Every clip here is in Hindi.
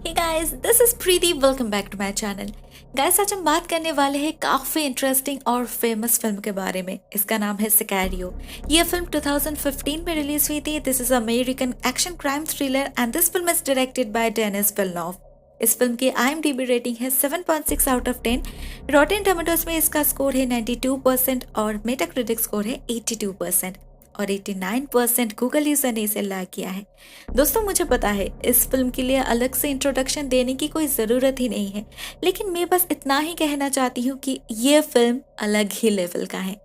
Hey guys, this is Preeti. Welcome back to my channel. Guys, आज हम बात करने वाले हैं काफ़ी इंटरेस्टिंग और फेमस फिल्म के बारे में। इसका नाम है सिकैरियो। ये फिल्म 2015 में रिलीज हुई थी। This is American action crime thriller and this film is directed by Denis Villeneuve. इस फिल्म की IMDb रेटिंग है 7.6 आउट ऑफ 10। रॉटेन टोमेटोज में इसका स्कोर है 92% और मेटाक्रिटिक स्कोर है 82% और 89% गूगल यूजर ने इसे लाइक किया है। दोस्तों, मुझे पता है इस फिल्म के लिए अलग से इंट्रोडक्शन देने की कोई ज़रूरत ही नहीं है, लेकिन मैं बस इतना ही कहना चाहती हूँ कि ये फिल्म अलग ही लेवल का है।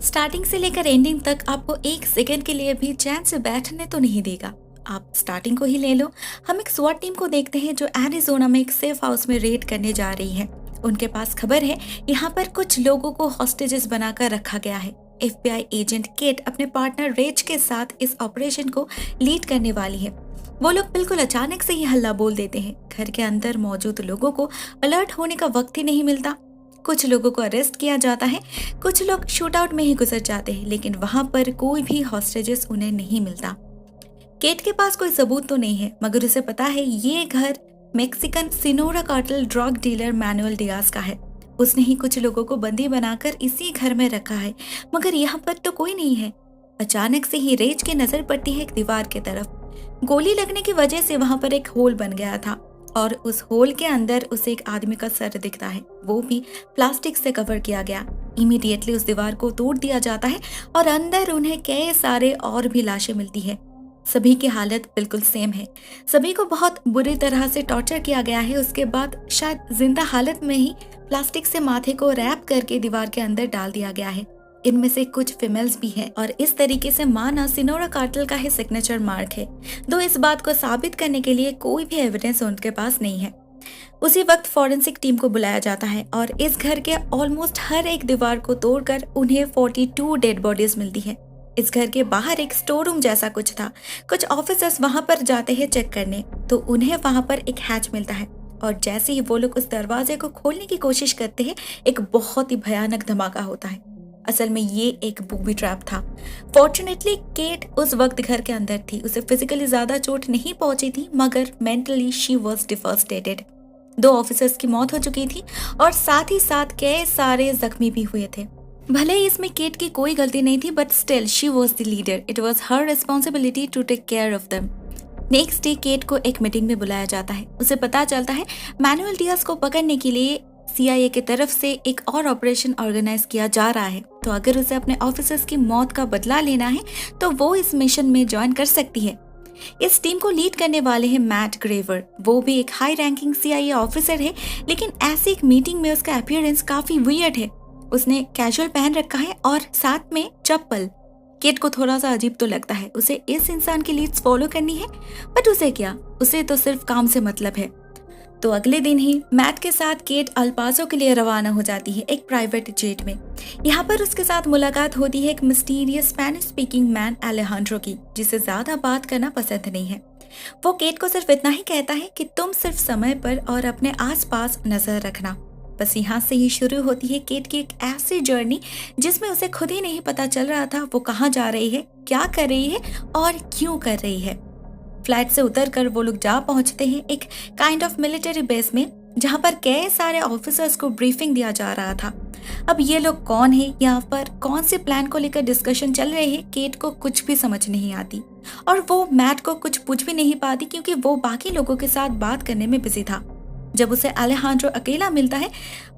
स्टार्टिंग से लेकर एंडिंग तक आपको एक सेकंड के लिए भी चैन से बैठने तो नहीं देगा। आप स्टार्टिंग को ही ले लो। हम एक स्वाट टीम को देखते हैं जो एरिजोना में एक सेफ हाउस में रेड करने जा रही है। उनके पास खबर है यहाँ पर कुछ लोगों को हॉस्टेजेस बनाकर रखा गया है। FBI एजेंट केट अपने पार्टनर रेज के साथ इस ऑपरेशन को लीड करने वाली है। वो लोग बिल्कुल अचानक से ही हल्ला बोल देते हैं। घर के अंदर मौजूद लोगों को अलर्ट होने का वक्त ही नहीं मिलता। कुछ लोगों को अरेस्ट किया जाता है, कुछ लोग शूट आउट में ही गुजर जाते हैं, लेकिन वहां पर कोई भी हॉस्टेजेस उन्हें नहीं मिलता। केट के पास कोई सबूत तो नहीं है, मगर उसे पता है ये घर Mexican Sonora cartel drug dealer Manuel Diaz का है। उसने ही कुछ लोगों को बंदी बनाकर इसी घर में रखा है, मगर यहाँ पर तो कोई नहीं है। अचानक से ही रेज की नजर पड़ती है एक दीवार की तरफ। गोली लगने की वजह से वहां पर एक होल बन गया था और उस होल के अंदर उसे एक आदमी का सर दिखता है, वो भी प्लास्टिक से कवर किया गया। इमीडिएटली उस दीवार को तोड़ दिया जाता है और अंदर उन्हें कई सारे और भी लाशें मिलती है। सभी की हालत बिल्कुल सेम है। सभी को बहुत बुरी तरह से टॉर्चर किया गया है। उसके बाद शायद जिंदा हालत में ही प्लास्टिक से माथे को रैप करके दीवार के अंदर डाल दिया गया है। इनमें से कुछ फीमेल्स भी हैं और इस तरीके से माना सिनोरा कार्टेल का ही सिग्नेचर मार्क है। दो इस बात को साबित करने के लिए कोई भी एविडेंस उनके पास नहीं है। उसी वक्त फॉरेंसिक टीम को बुलाया जाता है और इस घर के ऑलमोस्ट हर एक दीवार को तोड़कर उन्हें 42 डेड बॉडीज मिलती है। इस घर के बाहर एक स्टोर रूम जैसा कुछ था। कुछ ऑफिसर्स वहां पर जाते हैं चेक करने, तो उन्हें वहां पर एक हैच मिलता है और जैसे ही वो लोग उस दरवाजे को खोलने की कोशिश करते हैं, एक बहुत ही भयानक धमाका होता है। असल में ये एक बूबी ट्रैप था। फॉर्चुनेटली केट उस वक्त घर के अंदर थी। उसे फिजिकली ज्यादा चोट नहीं पहुंची थी, मगर mentally she was devastated. 2 officers की मौत हो चुकी थी और साथ ही साथ कई सारे जख्मी भी हुए थे। भले ही इसमें केट की कोई गलती नहीं थी, but still she was the leader. It was her responsibility to take care of them. Next day Kate को एक मीटिंग में बुलाया जाता है। उसे पता चलता है मैनुअल डियाज को पकड़ने के लिए CIA की तरफ से एक और ऑपरेशन ऑर्गेनाइज किया जा रहा है। तो अगर उसे अपने ऑफिसर्स की मौत का बदला लेना है तो वो इस मिशन में ज्वाइन कर सकती है। इस टीम को लीड करने वाले हैं मैट ग्रेवर। वो भी एक हाई रैंकिंग CIA ऑफिसर है, लेकिन ऐसी एक मीटिंग में उसका अपीयरेंस काफी वियर्ड है। उसने कैजुअल पहन रखा है और साथ में चप्पल। केट को थोड़ा सा अजीब तो लगता है। उसे इस इंसान की लीड्स फॉलो करनी है, बट उसे क्या, उसे तो सिर्फ काम से मतलब है। तो अगले दिन ही मैट के साथ केट अल्पासो के लिए रवाना हो जाती है एक प्राइवेट जेट में। यहाँ पर उसके साथ मुलाकात होती है एक मिस्टीरियस स्पेनिश स्पीकिंग मैन अलेहांड्रो की, जिसे ज्यादा बात करना पसंद नहीं है। वो केट को सिर्फ इतना ही कहता है कि तुम सिर्फ समय पर और अपने आसपास नजर रखना। बस यहाँ से ही शुरू होती है केट की एक ऐसी जर्नी जिसमें उसे खुद ही नहीं पता चल रहा था वो कहाँ जा रही है, क्या कर रही है और क्यों कर रही है। फ्लाइट से उतरकर वो लोग जा पहुंचते हैं एक काइंड ऑफ मिलिट्री बेस में, जहाँ पर कई सारे ऑफिसर्स को ब्रीफिंग दिया जा रहा था। अब ये लोग कौन है, यहाँ पर कौन से प्लान को लेकर डिस्कशन चल रहे हैं, केट को कुछ भी समझ नहीं आती और वो मैट को कुछ पूछ भी नहीं पाती क्योंकि वो बाकी लोगों के साथ बात करने में बिजी था। जब उसे अलेहांड्रो अकेला मिलता है,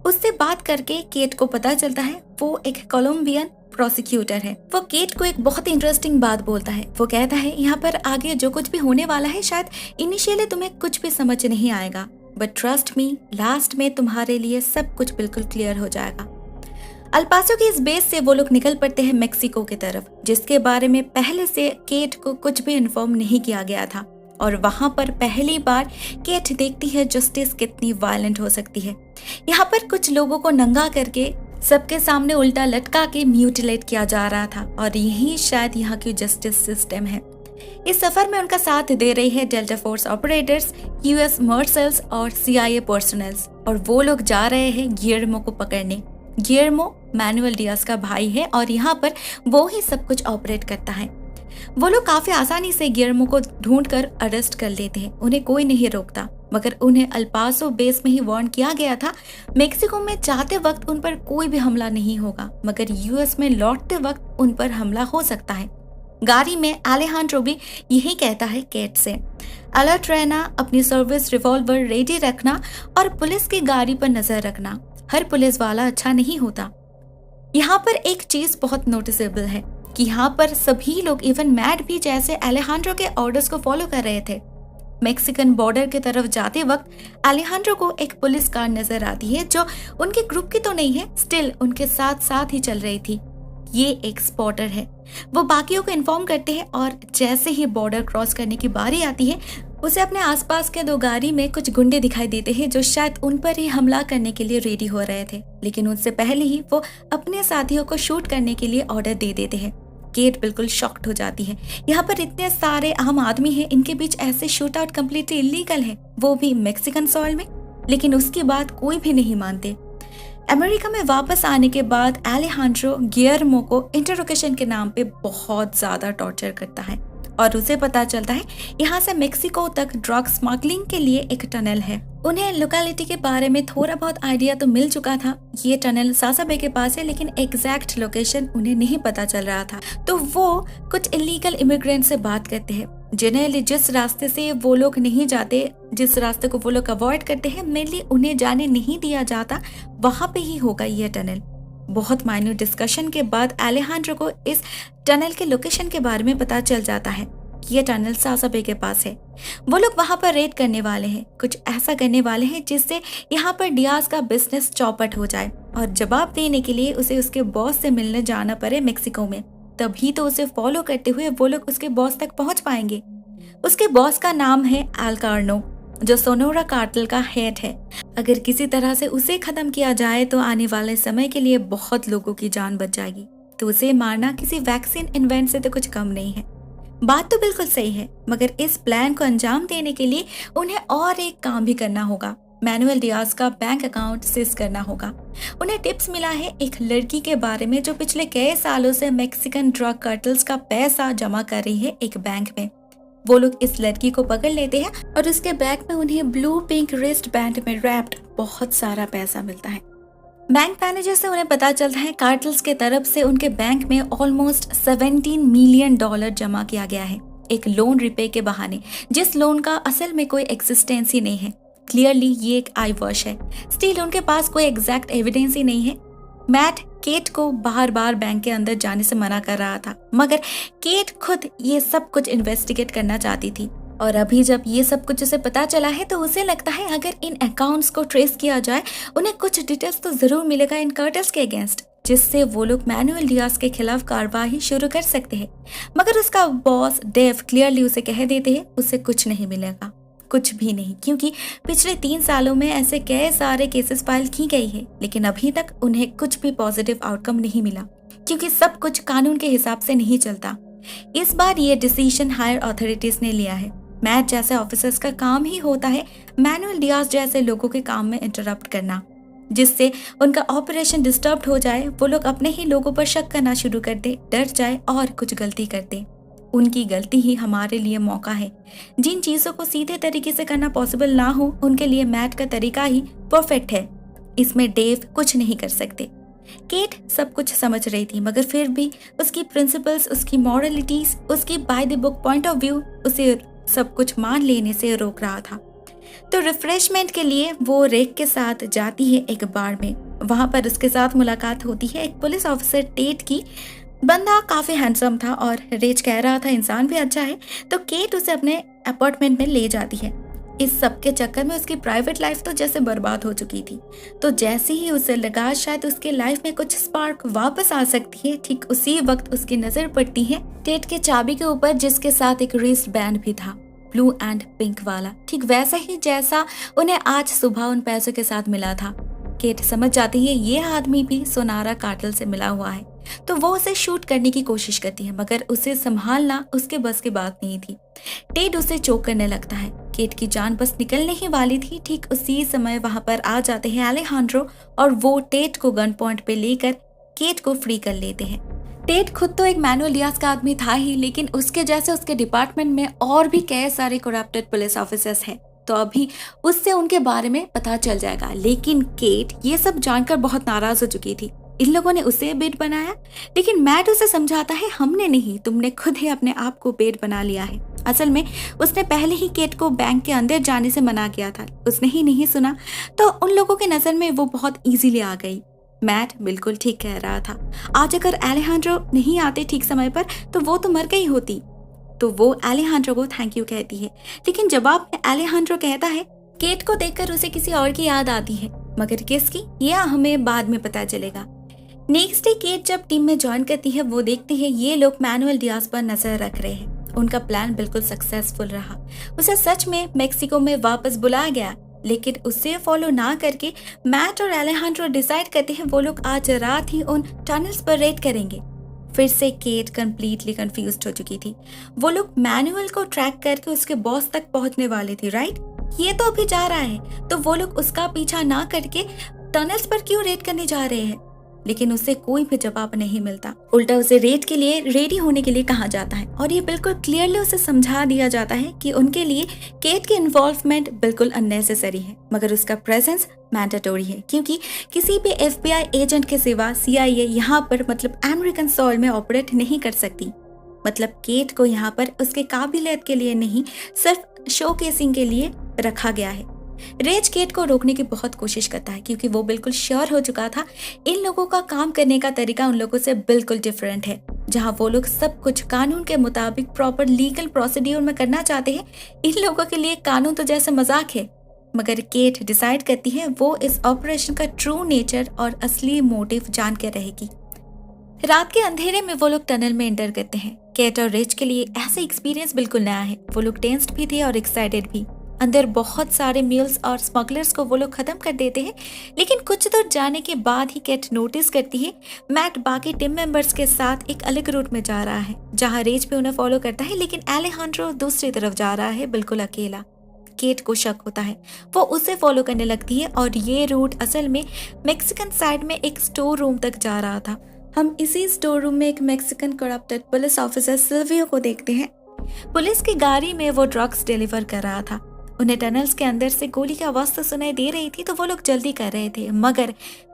उससे बात करके केट को पता चलता है वो एक कोलंबियन प्रोसिक्यूटर है। वो केट को एक बहुत इंटरेस्टिंग बात बोलता है। वो कहता है यहाँ पर आगे जो कुछ भी होने वाला है, शायद इनिशियली तुम्हें कुछ भी समझ नहीं आएगा, बट ट्रस्ट मी, लास्ट में तुम्हारे लिए सब कुछ बिल्कुल क्लियर हो जाएगा। अल्पासो की इस बेस से वो लोग निकल पड़ते हैं मेक्सिको की तरफ, जिसके बारे में पहले से केट को कुछ भी इन्फॉर्म नहीं किया गया था। और वहां पर पहली बार केट देखती है जस्टिस कितनी वायलेंट हो सकती है। यहाँ पर कुछ लोगों को नंगा करके सबके सामने उल्टा लटका के म्यूटिलेट किया जा रहा था और यही शायद यहाँ की जस्टिस सिस्टम है। इस सफर में उनका साथ दे रही है delta force operators, US marshals और CIA पर्सनल्स, और वो लोग जा रहे हैं गियर्मो को पकड़ने। गियर्मो मैनुअल डियाज का भाई है और यहाँ पर वो ही सब कुछ ऑपरेट करता है। वो लोग काफी आसानी से गियर्मो को ढूंढकर अरेस्ट कर लेते हैं, उन्हें कोई नहीं रोकता। मगर उन्हें अल्पासो बेस में ही वार्न किया गया था, मेक्सिको में जाते वक्त उन पर कोई भी हमला नहीं होगा, मगर यूएस में लौटते वक्त उन पर हमला हो सकता है। गाड़ी में अलेहांड्रो भी यही कहता है केट से, अलर्ट रहना, अपनी सर्विस रिवॉल्वर रेडी रखना और पुलिस की गाड़ी पर नजर रखना। हर पुलिस वाला अच्छा नहीं होता। यहाँ पर एक चीज बहुत नोटिसेबल है कि यहाँ पर सभी लोग, इवन मैट भी, जैसे अलेहांड्रो के ऑर्डर्स को फॉलो कर रहे थे। मेक्सिकन बॉर्डर की तरफ जाते वक्त अलेहांड्रो को एक पुलिस कार नजर आती है जो उनके ग्रुप की तो नहीं है, स्टिल उनके साथ साथ ही चल रही थी। ये एक स्पॉटर है। वो बाकियों को इन्फॉर्म करते हैं और जैसे ही बॉर्डर क्रॉस करने की बारी आती है, उसे अपने आसपास के 2 गाड़ी में कुछ गुंडे दिखाई देते हैं जो शायद उन पर ही हमला करने के लिए रेडी हो रहे थे, लेकिन उससे पहले ही वो अपने साथियों को शूट करने के लिए ऑर्डर दे देते हैं। केट बिल्कुल शॉक्ड हो जाती है। यहाँ पर इतने सारे आम आदमी हैं, इनके बीच ऐसे शूट आउट कम्प्लीटली इलीगल है, वो भी मेक्सिकन सॉइल में। लेकिन उसकी बात कोई भी नहीं मानते। अमेरिका में वापस आने के बाद अलेहांड्रो गियर्मो को इंटरोगेशन के नाम पे बहुत ज्यादा टॉर्चर करता है और उसे पता चलता है यहाँ से मेक्सिको तक ड्रग स्मगलिंग के लिए एक टनल है। उन्हें लोकेलिटी के बारे में थोड़ा बहुत आइडिया तो मिल चुका था, ये टनल सासा बे के पास है, लेकिन एग्जैक्ट लोकेशन उन्हें नहीं पता चल रहा था। तो वो कुछ इलीगल इमिग्रेंट से बात करते हैं, जनरली जिस रास्ते से वो लोग नहीं जाते, जिस रास्ते को वो लोग अवॉइड करते हैं, मेनली उन्हें जाने नहीं दिया जाता, वहां पे ही होगा ये टनल। बहुत माइन्यूट डिस्कशन के बाद अलेहांड्रो को इस टनल के लोकेशन के बारे में पता चल जाता है कि ये टनल सासा बे के पास है। वो लोग वहां पर रेड करने वाले हैं, कुछ ऐसा करने वाले हैं जिससे यहाँ पर डियाज का बिजनेस चौपट हो जाए और जवाब देने के लिए उसे उसके बॉस से मिलने जाना पड़े मेक्सिको में। तभी तो उसे फॉलो करते हुए वो लोग उसके बॉस तक पहुंच पाएंगे। उसके बॉस का नाम है अल्कार्नो, जो सोनोरा कार्टेल का हेड है। अगर किसी तरह से उसे खत्म किया जाए तो आने वाले समय के लिए बहुत लोगों की जान बच जाएगी। तो उसे मारना किसी वैक्सीन इन्वेंट से तो कुछ कम नहीं है। बात तो बिल्कुल सही है, मगर इस प्लान को अंजाम देने के लिए उन्हें और एक काम भी करना होगा। मैनुअल डियाज का बैंक अकाउंट सीज करना होगा। उन्हें टिप्स मिला है एक लड़की के बारे में जो पिछले कई सालों से मेक्सिकन ड्रग कार्टेल्स का पैसा जमा कर रही है एक बैंक में। वो लोग इस लड़की को पकड़ लेते हैं और उसके बैग में उन्हें ब्लू पिंक रिस्ट बैंड में रैप्ड बहुत सारा पैसा मिलता है। बैंक मैनेजर से उन्हें पता चलता है कार्टेल्स के तरफ से उनके बैंक में ऑलमोस्ट $17 मिलियन जमा किया गया है एक लोन रिपे के बहाने, जिस लोन का असल में कोई एक्सिस्टेंस ही नहीं है। क्लियरली ये एक आई वॉश है। स्टिल उनके पास कोई एग्जैक्ट एविडेंस ही नहीं है। मैट केट को बार बार बैंक के अंदर जाने से मना कर रहा था, मगर केट खुद ये सब कुछ इन्वेस्टिगेट करना चाहती थी। और अभी जब ये सब कुछ उसे पता चला है तो उसे लगता है अगर इन अकाउंट्स को ट्रेस किया जाए, उन्हें कुछ डिटेल्स तो जरूर मिलेगा इन कार्टेल्स के अगेंस्ट, जिससे वो लोग मैनुअल डियाज के खिलाफ कार्रवाई शुरू कर सकते हैं। मगर उसका बॉस डेव क्लियरली उसे कह देते हैं उसे कुछ नहीं मिलेगा, कुछ भी नहीं, क्योंकि पिछले 3 सालों में ऐसे कई सारे केसेस फाइल की गई है, लेकिन अभी तक उन्हें कुछ भी पॉजिटिव आउटकम नहीं मिला, क्योंकि सब कुछ कानून के हिसाब से नहीं चलता। इस बार ये डिसीजन हायर अथॉरिटीज ने लिया है। मैट जैसे ऑफिसर्स का काम ही होता है मैनुअल डियाज जैसे लोगों के काम में इंटरप्ट करना, जिससे उनका ऑपरेशन डिस्टर्ब हो जाए, वो लोग अपने ही लोगों पर शक करना शुरू कर दे, डर जाए और कुछ गलती कर दे। उनकी गलती ही हमारे लिए मौका है। जिन चीजों को सीधे तरीके से करना पॉसिबल ना हो, उनके लिए मैट का तरीका ही परफेक्ट है। इसमें डेव कुछ नहीं कर सकते। केट सब कुछ समझ रही थी, मगर फिर भी उसकी प्रिंसिपल्स, उसकी मॉरलिटीज, उसकी by the book point of view उसे सब कुछ मान लेने से रोक रहा था। तो रिफ्रेशमेंट के लिए वो रेक के साथ जाती है एक बार में। वहां पर उसके साथ मुलाकात होती है एक पुलिस ऑफिसर टेट की। बंदा काफी हैंडसम था और रेज कह रहा था इंसान भी अच्छा है, तो केट उसे अपने अपार्टमेंट में ले जाती है। इस सब के चक्कर में उसकी प्राइवेट लाइफ तो जैसे बर्बाद हो चुकी थी। तो जैसे ही उसे लगा शायद उसके लाइफ में कुछ स्पार्क वापस आ सकती है, ठीक उसी वक्त उसकी नजर पड़ती है टेट के चाबी के ऊपर, जिसके साथ एक रिस्ट बैंड भी था, ब्लू एंड पिंक वाला, ठीक वैसा ही जैसा उन्हें आज सुबह उन पैसों के साथ मिला था। केट समझ जाती है ये आदमी भी सोनारा कार्टेल से मिला हुआ है, तो वो उसे शूट करने की कोशिश करती है, मगर उसे संभालना उसके बस की बात नहीं थी। टेड उसे चोक करने लगता है। केट की जान बस निकलने ही वाली थी। ठीक उसी समय वहां पर आ जाते हैं अलेहांड्रो और वो टेड को गन पॉइंट पे लेकर केट को फ्री कर लेते हैं। टेड खुद तो एक मैनुअल डियाज का आदमी था ही, लेकिन उसके जैसे उसके डिपार्टमेंट में और भी कई सारे करप्टेड पुलिस ऑफिसर्स हैं, तो अभी उससे उनके बारे में पता चल जाएगा। लेकिन केट ये सब जानकर बहुत नाराज हो चुकी थी। इन लोगों ने उसे बेट बनाया, लेकिन मैट उसे समझाता है हमने नहीं, तुमने खुद ही अपने आप को बेट बना लिया है। असल में उसने पहले ही केट को बैंक के अंदर जाने से मना किया था, उसने ही नहीं सुना, तो उन लोगों की नजर में वो बहुत इजीली आ गई। मैट बिल्कुल ठीक कह रहा था। आज अगर एलेहांड्रो नहीं आते ठीक समय पर तो वो तो मर गई होती। तो वो एलेहांड्रो को थैंक यू कहती है, लेकिन जवाब में एलेहांड्रो कहता है केट को देखकर उसे किसी और की याद आती है, मगर किसकी यह हमें बाद में पता चलेगा। नेक्स्ट डे केट जब टीम में ज्वाइन करती है, वो देखती है ये लोग मैनुअल डियाज पर नजर रख रहे हैं। उनका प्लान बिल्कुल सक्सेसफुल रहा। उसे सच में मेक्सिको में वापस बुलाया गया, लेकिन उसे फॉलो ना करके मैट और एलेहांड्रो डिसाइड करते हैं वो लोग आज रात ही उन टनल्स पर रेड करेंगे। फिर से केट कंप्लीटली कंफ्यूज्ड हो चुकी थी। वो लोग मैनुअल को ट्रैक करके उसके बॉस तक पहुंचने वाले थे, राइट? ये तो अभी जा रहा है, तो वो लोग उसका पीछा ना करके टनल्स पर क्यों रेड करने जा रहे हैं? लेकिन उसे कोई भी जवाब नहीं मिलता। उल्टा उसे रेड के लिए रेडी होने के लिए कहा जाता है, और ये बिल्कुल क्लियरली उसे समझा दिया जाता है कि उनके लिए केट की इन्वॉल्वमेंट बिल्कुल अननेसेसरी है, मगर उसका प्रेजेंस मैंडेटरी है, क्योंकि किसी भी FBI एजेंट के सिवा CIA यहाँ पर मतलब अमेरिकन सॉइल में ऑपरेट नहीं कर सकती। मतलब केट को यहाँ पर उसके काबिलियत के लिए नहीं, सिर्फ शोकेसिंग के लिए रखा गया है। रेज केट को रोकने की बहुत कोशिश करता है, क्योंकि वो बिल्कुल श्योर हो चुका था इन लोगों का काम करने का तरीका उन लोगों से बिल्कुल डिफरेंट है। जहां वो लोग सब कुछ कानून के मुताबिक प्रॉपर लीगल प्रोसीड्यूर में करना चाहते हैं, इन लोगों के लिए कानून तो जैसे मजाक है। मगर केट डिसाइड करती है वो इस ऑपरेशन का ट्रू नेचर और असली मोटिव जान के रहेगी। रात के अंधेरे में वो लोग टनल में एंटर करते हैं। केट और रिच के लिए ऐसा एक्सपीरियंस बिल्कुल नया है। वो लोग टेंस्ड भी थे और एक्साइटेड भी। अंदर बहुत सारे म्यूल्स और स्मगलर्स को वो लोग खत्म कर देते हैं, लेकिन कुछ दूर जाने के बाद ही केट नोटिस करती है मैट बाकी टीम मेंबर्स के साथ एक अलग रूट में जा रहा है, जहां रेज भी उन्हें फॉलो करता है, लेकिन एलेहांड्रो दूसरी तरफ जा रहा है बिल्कुल अकेला। केट को शक होता है, वो उसे फॉलो करने लगती है, और ये रूट असल में मेक्सिकन साइड में एक स्टोर रूम तक जा रहा था। हम इसी स्टोर रूम में एक Mexican corrupted police officer Silvio को देखते हैं। पुलिस की गाड़ी में वो ड्रग्स डिलीवर कर रहा था। उन्हें टनल्स के अंदर से गोली की आवाज तो सुनाई दे रही थी, तो वो लोग जल्दी कर रहे थे, मगर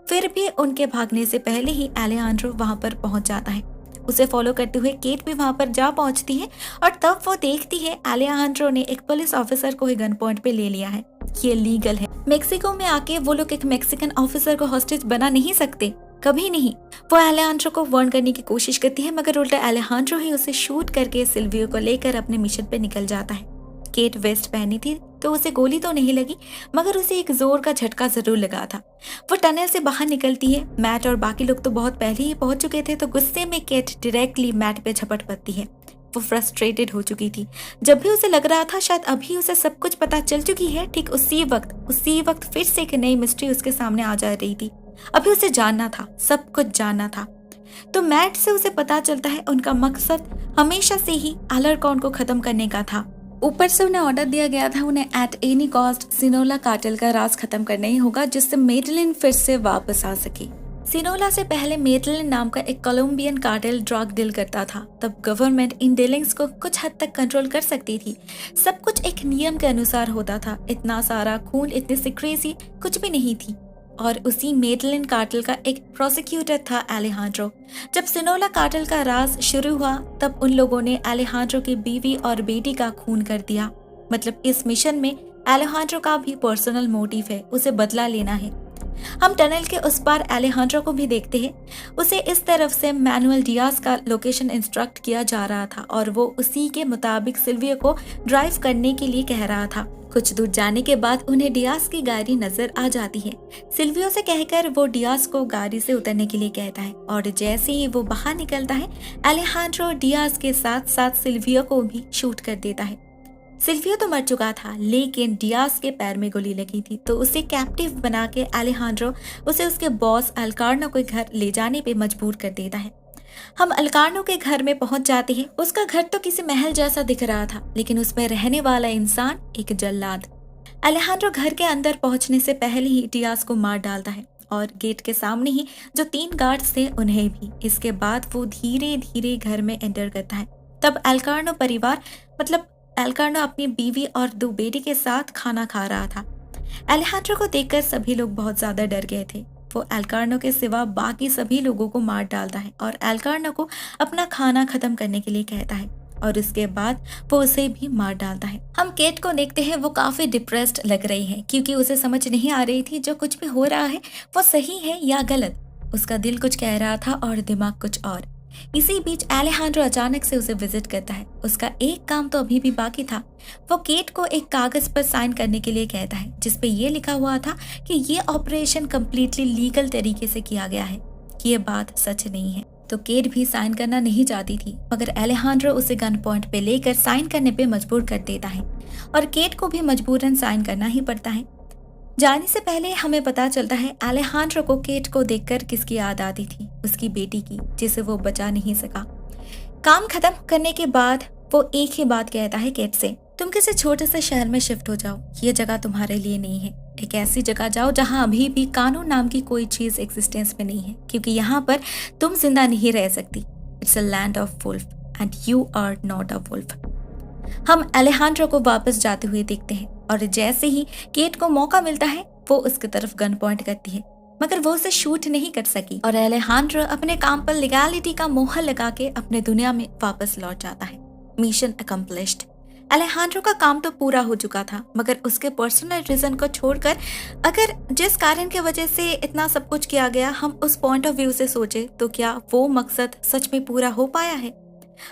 फिर भी उनके भागने से पहले ही एलेहांड्रो वहां पर पहुंच जाता है। उसे फॉलो करते हुए केट भी वहां पर जा पहुंचती है, और तब वो देखती है एलेहांड्रो ने एक पुलिस ऑफिसर को ही गन पॉइंट पे ले लिया है। ये लीगल है। मेक्सिको में आके वो लोग एक मेक्सिकन ऑफिसर को हॉस्टेज बना नहीं सकते, कभी नहीं। वो एलेहांड्रो को वार्न करने की कोशिश करती है, मगर उल्टा एलेहांड्रो ही उसे शूट करके सिल्वियो को लेकर अपने मिशन पे निकल जाता है। केट वेस्ट पहनी थी, तो उसे गोली तो नहीं लगी, मगर उसे एक जोर का झटका जरूर लगा था। वो टनल से बाहर निकलती है। मैट और बाकी लोग तो बहुत पहले ही पहुंच चुके थे, तो गुस्से में केट डायरेक्टली मैट पे झपट पड़ती है। वो फ्रस्ट्रेटेड हो चुकी थी। जब भी उसे लग रहा था शायद अभी उसे सब कुछ पता चल चुकी है, ठीक उसी वक्त फिर से एक नई मिस्ट्री उसके सामने आ जा रही थी। अभी उसे जानना था, सब कुछ जानना था। तो मैट से उसे पता चलता है उनका मकसद हमेशा से ही अलारकॉन को खत्म करने का था। ऊपर से उन्हें ऑर्डर दिया गया था, उन्हें एट एनी कॉस्ट सिनोला कार्टेल का राज खत्म करना ही होगा, जिससे मेडलिन फिर से वापस आ सके। सिनोला से पहले मेडलिन नाम का एक कोलंबियन कार्टेल ड्रग डील करता था। तब गवर्नमेंट इन डीलिंग्स को कुछ हद तक कंट्रोल कर सकती थी। सब कुछ एक नियम के अनुसार होता था। इतना सारा खून, इतनी सिक्रेसी कुछ भी नहीं थी। और उसी मेडलिन कार्टेल का एक प्रोसिक्यूटर था एलेहांड्रो। जब सिनोला कार्टेल का राज शुरू हुआ, तब उन लोगों ने एलेहांड्रो की बीवी और बेटी का खून कर दिया। मतलब इस मिशन में एलेहांड्रो का भी पर्सनल मोटिव है, उसे बदला लेना है। हम टनल के उस पार एलेहांड्रो को भी देखते हैं। उसे इस तरफ से मैनुअल डियाज का लोकेशन इंस्ट्रक्ट किया जा रहा था, और वो उसी के मुताबिक सिल्वियो को ड्राइव करने के लिए कह रहा था। कुछ दूर जाने के बाद उन्हें डियाज की गाड़ी नजर आ जाती है। सिल्वियो से कहकर वो डियाज को गाड़ी से उतरने के लिए कहता है, और जैसे ही वो बाहर निकलता है, एलेहांड्रो डियाज के साथ साथ सिल्वियो को भी शूट कर देता है। सिल्वियो तो मर चुका था, लेकिन डियाज के पैर में गोली लगी थी, तो उसे कैप्टिव बना के एलेहांड्रो उसे उसके बॉस अल्कार्नो के घर ले जाने पे मजबूर कर देता है। हम अल्कार्नो के घर में पहुंच जाते हैं। उसका घर तो किसी महल जैसा दिख रहा था, लेकिन उसमें रहने वाला इंसान एक जल्लाद। एलेहांड्रो घर के अंदर पहुंचने से पहले ही डियाज को मार डालता है, और गेट के सामने ही जो 3 गार्ड्स थे उन्हें भी। इसके बाद वो धीरे धीरे घर में एंटर करता है। तब एल्कार्नो परिवार मतलब एल्कार्नो अपनी बीवी और 2 बेटी के साथ खाना खा रहा था। अलेहांड्रो को देखकर सभी लोग बहुत ज्यादा डर गए थे। वो एल्कार्नो के सिवा बाकी सभी लोगों को मार डालता है और एल्कार्नो को अपना खाना खत्म करने के लिए कहता है और उसके बाद वो उसे भी मार डालता है। हम केट को देखते हैं, वो काफी डिप्रेस्ड लग रही है क्योंकि उसे समझ नहीं आ रही थी जो कुछ भी हो रहा है वो सही है या गलत। उसका दिल कुछ कह रहा था और दिमाग कुछ और। इसी बीच अलेहांड्रो अचानक से उसे विजिट करता है। उसका एक काम तो अभी भी बाकी था। वो केट को एक कागज पर साइन करने के लिए कहता है जिसपे ये लिखा हुआ था कि ये ऑपरेशन कम्प्लीटली लीगल तरीके से किया गया है, कि ये बात सच नहीं है। तो केट भी साइन करना नहीं चाहती थी, मगर अलेहांड्रो उसे गन पॉइंट पे लेकर साइन करने पे मजबूर कर देता है और केट को भी मजबूरन साइन करना ही पड़ता है। जाने से पहले हमें पता चलता है अलेहांड्रो को केट को देखकर किसकी याद आती थी, उसकी बेटी की, जिसे वो बचा नहीं सका। काम खत्म करने के बाद वो एक ही बात कहता है केट से, तुम किसी छोटे से शहर में शिफ्ट हो जाओ, ये जगह तुम्हारे लिए नहीं है। एक ऐसी जगह जाओ जहाँ अभी भी कानून नाम की कोई चीज एग्जिस्टेंस में नहीं है, क्योंकि यहाँ पर तुम जिंदा नहीं रह सकती। It's a land of wolf and you are not a wolf. हम अलेहांड्रो को वापस जाते हुए देखते हैं और जैसे ही केट को मौका मिलता है वो उसकी तरफ गन पॉइंट करती है, मगर वो उसे शूट नहीं कर सकी और अलेहांड्रो अपने काम पर लीगैलिटी का मोहर लगा के अपने दुनिया में वापस लौट जाता है। Mission accomplished. अलेहांड्रो का काम तो पूरा हो चुका था, मगर उसके पर्सनल रीजन को छोड़कर अगर जिस कारण की वजह से इतना सब कुछ किया गया हम उस पॉइंट ऑफ व्यू से सोचे तो क्या वो मकसद सच में पूरा हो पाया है।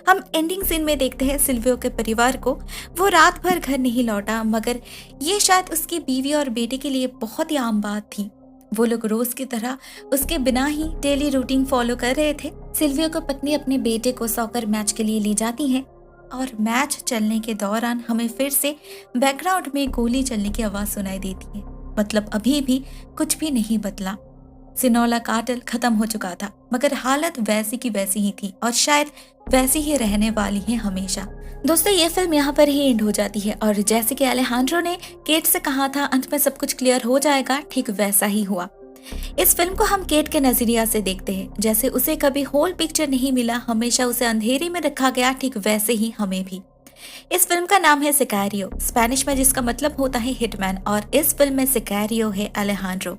हम एंडिंग सीन में देखते हैं सिल्वियो के परिवार को। वो रात भर घर नहीं लौटा, मगर ये शायद उसकी बीवी और बेटे के लिए बहुत ही आम बात थी। वो लोग रोज की तरह उसके बिना ही डेली रूटीन फॉलो कर रहे थे। सिल्वियो की पत्नी अपने बेटे को सॉकर मैच के लिए ले जाती है और मैच चलने के दौरान हमें फिर से बैकग्राउंड में गोली चलने की आवाज सुनाई देती है। मतलब अभी भी कुछ भी नहीं बदला। सिनोला कार्टेल खत्म हो चुका था, मगर हालत वैसी की वैसी ही थी और शायद वैसी ही रहने वाली है हमेशा। दोस्तों, ये फिल्म यहाँ पर ही एंड हो जाती है और जैसे कि अलेहांड्रो ने केट से कहा था अंत में सब कुछ क्लियर हो जाएगा, ठीक वैसा ही हुआ। इस फिल्म को हम केट के नजरिया से देखते हैं। जैसे उसे कभी होल पिक्चर नहीं मिला, हमेशा उसे अंधेरे में रखा गया, ठीक वैसे ही हमें भी। इस फिल्म का नाम है सिकैरियो, स्पेनिश में, जिसका मतलब होता है हिटमैन, और इस फिल्म में सिकैरियो है अलेहांड्रो।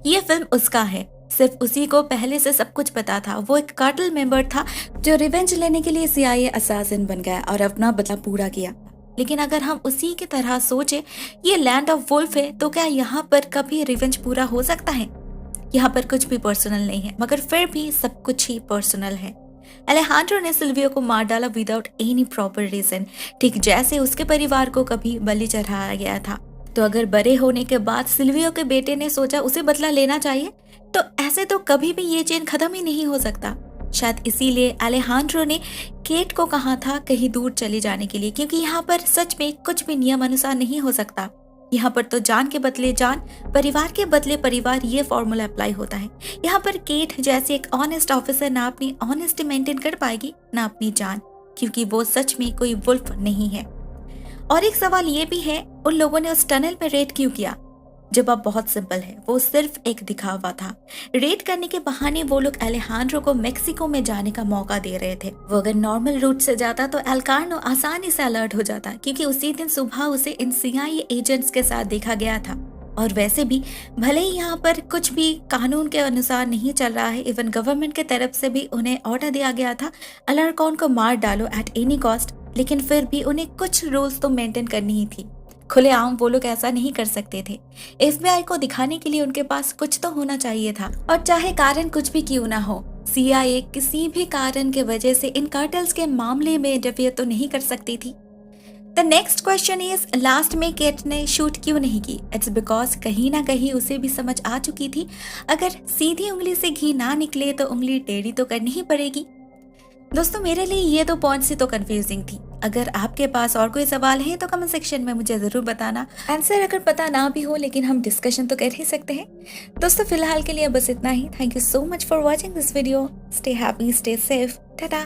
ये फिल्म उसका है, सिर्फ उसी को पहले से सब कुछ पता था। वो एक कार्टेल मेंबर था जो रिवेंज लेने के लिए CIA असासिन बन गया और अपना बदला पूरा किया। लेकिन अगर हम उसी की तरह सोचे ये लैंड ऑफ वुल्फ है, तो क्या यहाँ पर कभी रिवेंज पूरा हो सकता है? यहाँ पर कुछ भी पर्सनल नहीं है, मगर फिर भी सब कुछ ही पर्सनल है। अलेहांड्रो ने सिल्वियो को मार डाला विदाउट एनी प्रॉपर रीजन, ठीक जैसे उसके परिवार को कभी बलि चढ़ाया गया था। तो अगर बड़े होने के बाद सिल्वियो के बेटे ने सोचा उसे बदला लेना चाहिए, तो ऐसे तो कभी भी ये चेन खत्म ही नहीं हो सकता। शायद इसीलिए अलेहांड्रो ने केट को कहा था कहीं दूर चले जाने के लिए, क्योंकि यहाँ पर सच में कुछ भी नियम अनुसार नहीं हो सकता। यहाँ पर तो जान के बदले जान, परिवार के बदले परिवार, ये फॉर्मूला अप्लाई होता है। यहाँ पर केट जैसे एक ऑनेस्ट ऑफिसर ना अपनी ऑनेस्टी मेंटेन कर पाएगी ना अपनी जान, क्योंकि वो सच में कोई वुल्फ नहीं है। और एक सवाल ये भी है, उन लोगों ने उस टनल में रेड क्यों किया? जवाब बहुत सिंपल है, वो सिर्फ एक दिखावा था। रेड करने के बहाने वो लोग अलेहांड्रो को मेक्सिको में जाने का मौका दे रहे थे। वो अगर नॉर्मल रूट से जाता तो एल्कार्नो आसानी से अलर्ट हो जाता, क्योंकि उसी दिन सुबह उसे इन CIA एजेंट्स के साथ देखा गया था। और वैसे भी भले ही यहाँ पर कुछ भी कानून के अनुसार नहीं चल रहा है, इवन गवर्नमेंट के तरफ से भी उन्हें ऑर्डर दिया गया था अलार्कॉन को मार डालो एट एनी कॉस्ट, लेकिन फिर भी उन्हें कुछ रूल्स तो मेंटेन करनी ही थी। खुलेआम वो लोग ऐसा नहीं कर सकते थे। FBI को दिखाने के लिए उनके पास कुछ तो होना चाहिए था, और चाहे कारण कुछ भी क्यों ना हो, CIA किसी भी कारण के वजह से इन कार्टेल्स के मामले में इंटरफियर तो नहीं कर सकती थी। The next question is, last में केट ने शूट क्यों नहीं की? इट्स बिकॉज कहीं ना कहीं उसे भी समझ आ चुकी थी, अगर सीधी उंगली से घी ना निकले तो उंगली टेढ़ी तो करनी ही पड़ेगी। दोस्तों, मेरे लिए ये दो पॉइंट्स ही तो कंफ्यूजिंग थी। अगर आपके पास और कोई सवाल है तो कमेंट सेक्शन में मुझे जरूर बताना। आंसर अगर पता ना भी हो, लेकिन हम डिस्कशन तो कर ही सकते हैं। दोस्तों, फिलहाल के लिए बस इतना ही। Thank you so much for watching this video. Stay happy, stay safe, Tata.